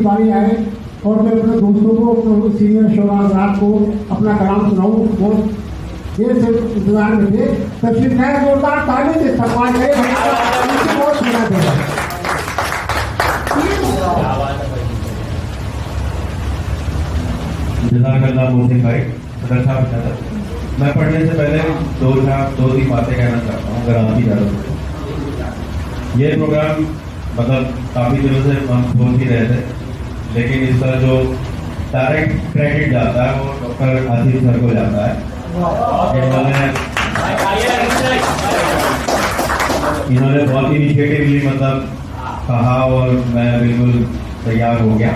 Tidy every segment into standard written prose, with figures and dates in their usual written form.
बारी आए और मैं अपने दोस्तों को, अपने सीनियर शोराब को अपना कलाम सुनाऊँ, वो देर से इंतजार में थे। तशरीफ लाए, जोरदार ताली से सम्मान है, बहुत सुना देगा। जज़ाकल्लाह मोहसिन भाई, सदर साहब इजाज़त। मैं पढ़ने से पहले दो तीन बातें कहना चाहता हूँ, अगर आपकी इजाज़त हो। ये प्रोग्राम मतलब काफ़ी दिनों से हम सोच ही रहे थे, लेकिन इसका जो डायरेक्ट क्रेडिट जाता है वो डॉक्टर आसिफ सर को जाता है। इन्होंने बहुत इनिशिएटिवली मतलब कहा और मैं बिल्कुल तैयार हो गया।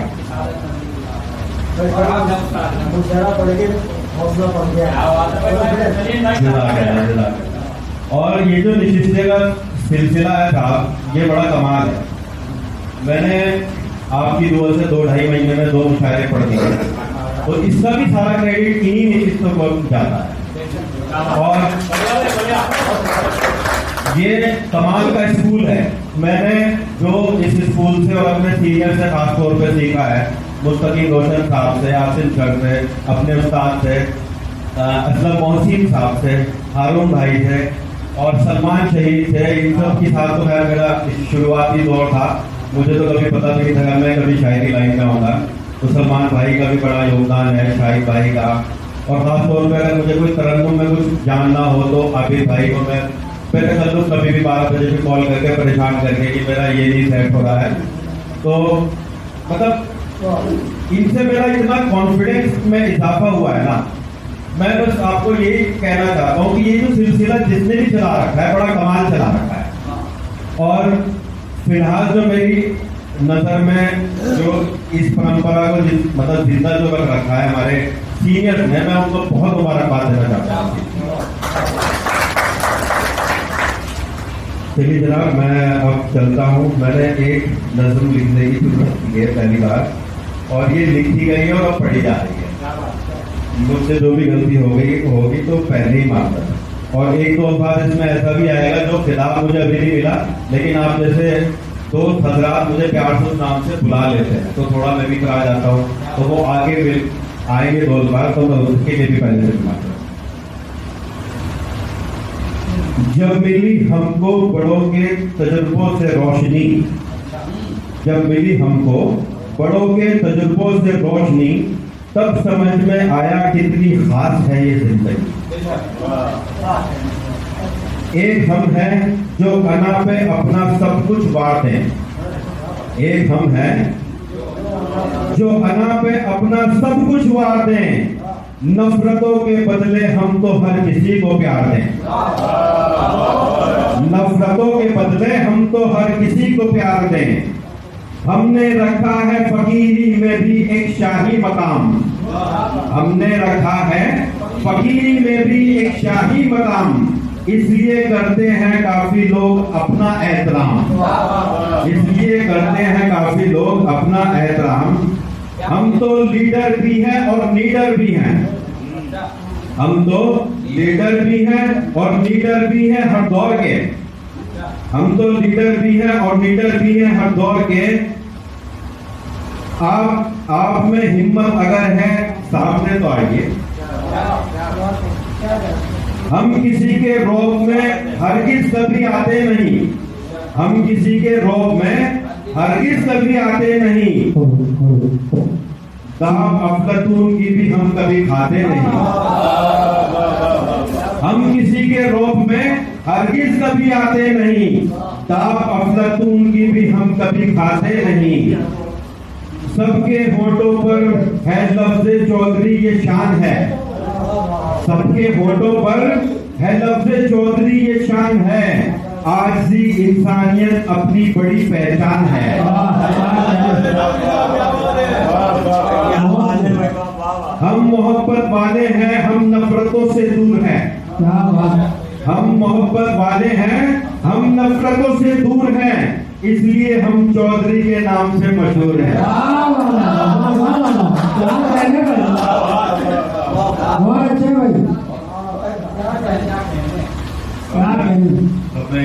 और ये जो निशिस्ते का सिलसिला है साहब, ये बड़ा कमाल है। मैंने आपकी दुआ से 2-2.5 महीने में 2 मुशायरे पढ़ दिए, तो इसका भी सारा क्रेडिट इन्हीं निशिस्तों को जाता है। और ये कमाल का स्कूल है। मैंने जो इस स्कूल से और अपने सीनियर से खास तौर पे सीखा है, मुस्तकीम रोशन साहब से, आसिफ सर से, अपने उस्ताद से, असलम मोहसिन साहब से, हारून भाई से और सलमान शहीद से, इन सब के साथ तो खैर मेरा शुरुआती दौर था। मुझे तो कभी पता नहीं था मैं कभी शायरी लाइन में आऊँगा। तो सलमान भाई का भी बड़ा योगदान है, शाहिद भाई का, और खासतौर पर अगर मुझे कोई तरन्नुम में कुछ जानना हो तो आबिद भाई को मैं तकल्लुफ कभी भी 12 बजे भी कॉल करके परेशान करके कि मेरा ये नहीं सेट हो रहा है। तो मतलब इनसे मेरा इतना कॉन्फिडेंस में इजाफा हुआ है ना। मैं बस आपको यही कहना चाहता हूँ कि ये जो सिलसिला जिसने भी चला रखा है, बड़ा कमाल चला रखा है। और फिलहाल जो मेरी नजर में जो इस परंपरा को मतलब जिंदा जो रख रखा है हमारे सीनियर ने, मैं उनको बहुत मुबारकबाद देना चाहता हूँ। चलिए जनाब, मैं अब चलता हूँ। मैंने एक नज़्म लिखने की शुरुआत की है पहली बार, और ये लिखी गई है और अब पढ़ी जा रही है। मुझसे जो भी गलती होगी तो पहले ही मानता है। और एक दो बार इसमें ऐसा भी आएगा जो खिताब मुझे अभी नहीं मिला, लेकिन आप जैसे दोस्त हजरात मुझे प्यार से उस नाम से बुला लेते हैं, तो थोड़ा मैं भी करा जाता हूँ, तो वो आगे आएंगे 2 बार, तो मैं उसके लिए भी पहले से मानता हूँ। जब मिली हमको बड़ों के तजुर्बों से रोशनी, जब मिली हमको बड़ों के तजुर्बों से रोशनी, तब समझ में आया कितनी खास है ये जिंदगी। एक हम हैं जो अना पे अपना सब कुछ बांटते हैं, एक हम हैं जो अना पे अपना सब कुछ वारते हैं, नफरतों के बदले हम तो हर किसी को प्यार दें, नफरतों के बदले हम तो हर किसी को प्यार दें। हमने रखा है फकीरी में भी एक शाही मकाम, हमने रखा है फकीरी में भी एक शाही मकाम, इसलिए करते हैं काफी लोग अपना एहतराम, इसलिए करते हैं काफी लोग अपना एहतराम। हम तो लीडर भी हैं और नीडर भी हैं, हम तो लीडर भी हैं और नीडर भी हैं हर दौर के, हम तो लीडर भी हैं और नीडर भी हैं हर दौर के। आप में हिम्मत अगर है सामने तो आइए, हम किसी के रौब में हरगिज कभी आते नहीं, हम किसी के रौब में हरगिज कभी आते नहीं, दाम अफलातून की भी हम कभी खाते नहीं, हम किसी के रौब में हरगिज कभी आते नहीं, दाम अफलातून की भी हम कभी खाते नहीं। सबके होठों पर है लफ्ज़े चौधरी ये शान है, सबके होठों पर है लफ्ज़े चौधरी ये शान है, आजिज़ी इंसानियत अपनी बड़ी पहचान है। हम मोहब्बत वाले हैं, हम नफरतों से दूर हैं, हम मोहब्बत वाले हैं, हम नफरतों से दूर हैं, इसलिए हम चौधरी के नाम से मशहूर हैं। बहुत अच्छे भाई, अपने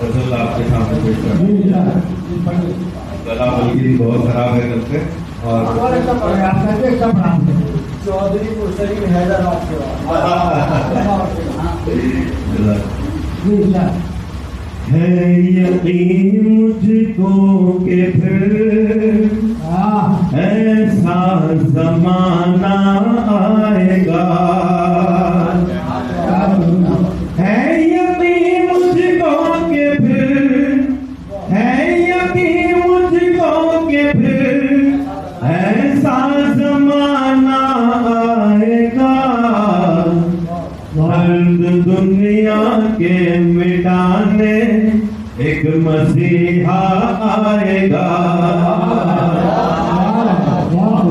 गजल आपके सामने पेश कर गला बल्कि बहुत खराब है कल से। और चौधरी मुर्सली हैदराबाद के है यकीन मुझको के फिर ऐसा जमाना आएगा, है यकीन मुझको के फिर, है यकीन मुझको के फिर ऐसा जमाना आएगा, दर्द दुनिया के मिटाने एक मसीहा आएगा,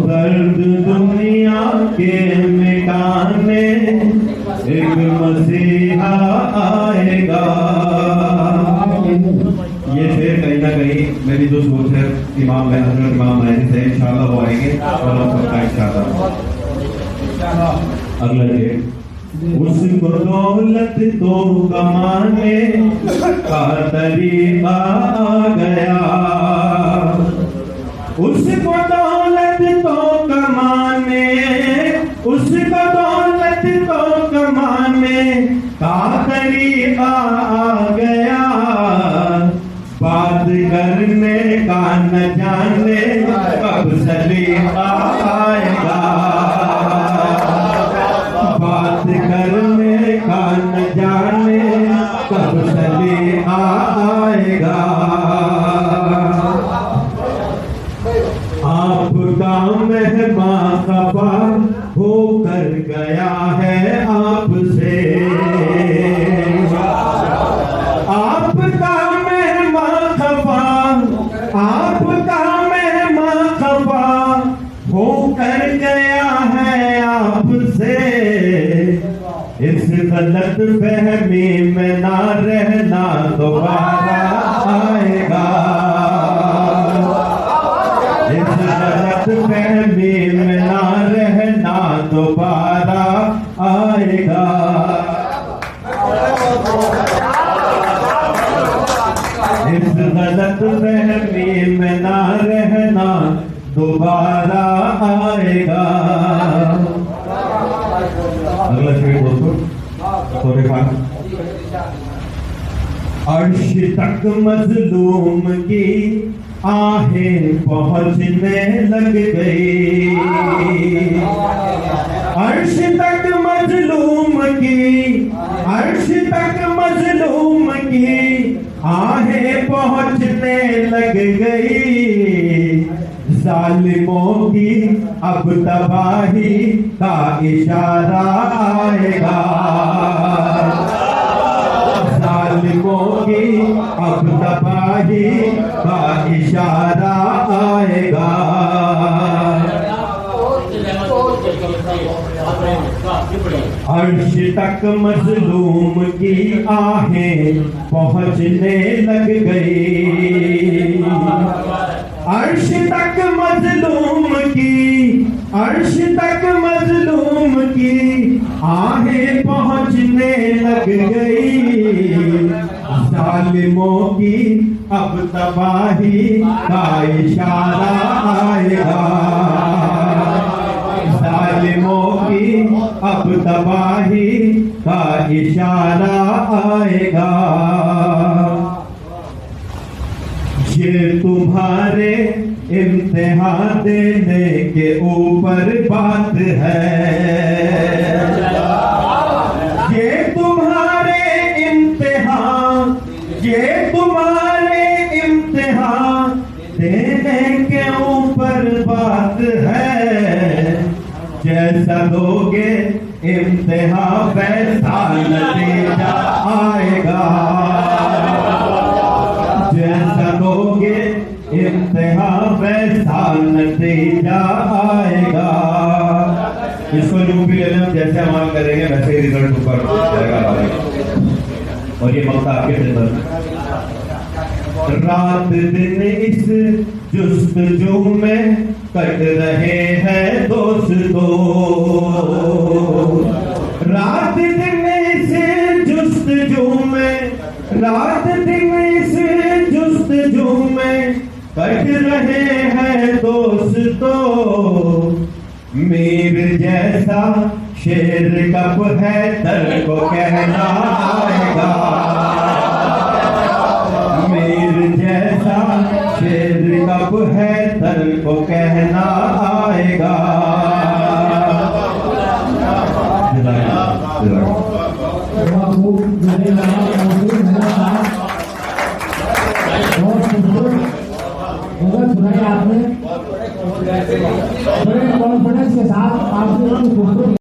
दर्द दुनिया के मिटाने एक मसीहा आएगा। ये शेर कहीं ना कहीं मेरी जो सोच है इमाम हजरत इमाम महदी से इंशाल्लाह वो आएंगे और हम सबका इंशाल्लाह। अगला शेर, उसको दौलत तो कमाने का तरीका आ गया, उसको दौलत तो कमाने, उसको दौलत तो कमाने का तरीका आ गया, बात करने का न जाने कब सलीका आएगा, बात करने का न जाने कब सलीका आएगा। आपका मेहमान खफा होकर गया है आपसे, आपका मेहमान खफा, आपका मेहमान खफा होकर गया है आपसे, इस गलत फहमी में ना रहना दोबारा आएगा, इस गलत फहमी में ना रहना दोबारा आएगा। इस गलत फहमी में ना रहना दोबारा आएगा। अगला शेर दोस्तों, तोरे खान, अर्श तक मजलूम की आहें पहुंचने लग गई, अर्श तक मजलूम की, अर्श तक मजलूम की आहें पहुंचने लग गई, जालिमों की अब तबाही का इशारा आएगा, जालिमों की अब तबाही का इशारा आएगा। अर्श तक मजलूम की आहें पहुंचने लग गई, अर्श तक मजलूम की, अर्श तक मजलूम की आहें पहुंचने लग गई, जालिमों की अब तबाही का इशारा आएगा, जालिमों की अब तबाही का इशारा आएगा। ये तुम्हारे इम्तिहान देने के ऊपर बात है, ये तुम्हारे इम्तिहान, ये तुम्हारे इम्तिहान देने के ऊपर बात है, जैसा दोगे इम्तिहान वैसा नतीजा आएगा, जैसा दोगे इम्तिहान वैसा नतीजा आएगा। इसको यूपी ले लें, जैसे अमल करेंगे वैसे ही रिजल्ट ऊपर जाएगा हमारे। और ये मौका आपके खिदमत, रात दिन इस जुस्तजू में कट रहे हैं दोस्तों, रात दिन इस जुस्तजू में, रात दिन इस जुस्तजू में कट दोस्तों मीर जैसा शेर कब है दर को कहना आएगा। मीर जैसा शेर कब है दर को कहना आएगा।